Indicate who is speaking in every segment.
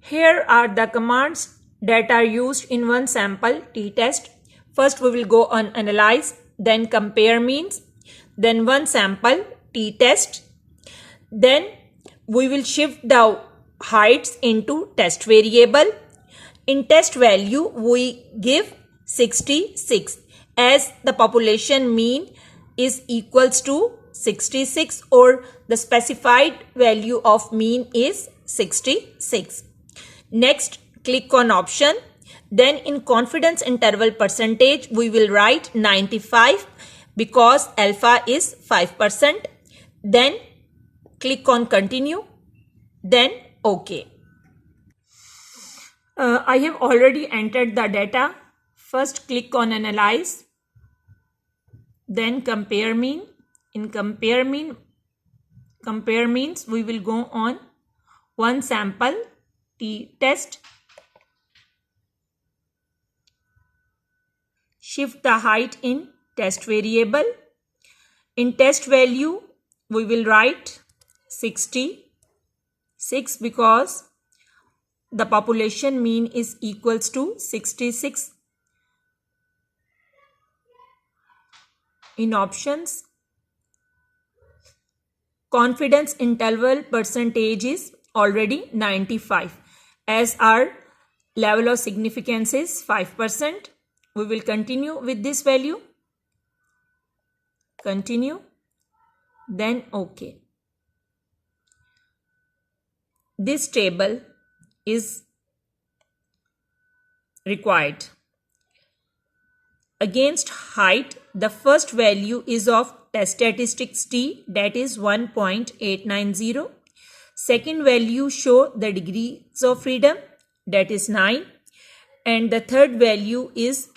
Speaker 1: Here are the commands that are used in one sample t-test. First we will go on analyze, then compare means, then one sample t-test. Then we will shift the heights into test variable. In test value we give 66 as the population mean is equals to 66 or the specified value of mean is 66. Next, click on option. Then in confidence interval percentage, we will write 95 because alpha is 5%. Then click on continue. Then OK. I have already entered the data. First click on analyze. Then compare mean. In compare means we will go on one sample t-test. Shift the height in test variable. In test value we will write 66 because the population mean is equals to 66. In options, confidence interval percentage is already 95 as our level of significance is 5%. We will continue with this value. Continue. Then OK. This table is required. Against height, the first value is of test statistics t, that is 1.890. Second value show the degrees of freedom, that is 9. And the third value is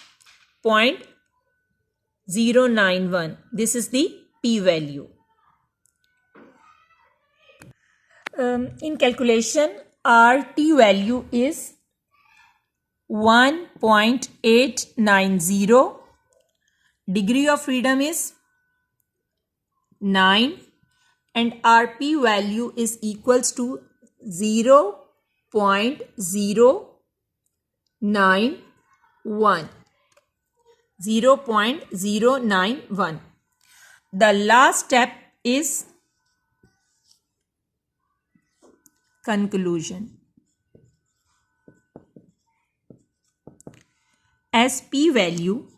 Speaker 1: 0.091. This is the p-value. In calculation, our t-value is 1.890. Degree of freedom is 9 and our p-value is equals to 0.091. 0.091. The last step is conclusion. As p-value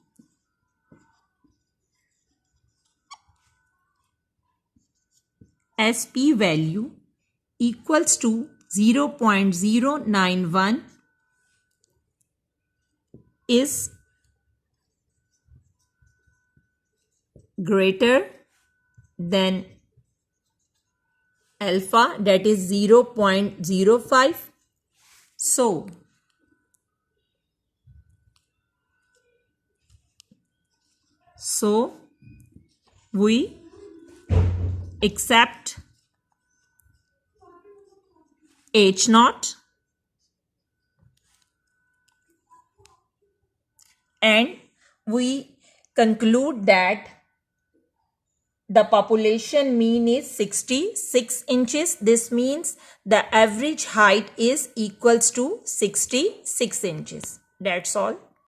Speaker 1: equals to 0.091 is greater than alpha, that is 0.05. So we accept H0 and we conclude that the population mean is 66 inches. This means the average height is equals to 66 inches. That's all.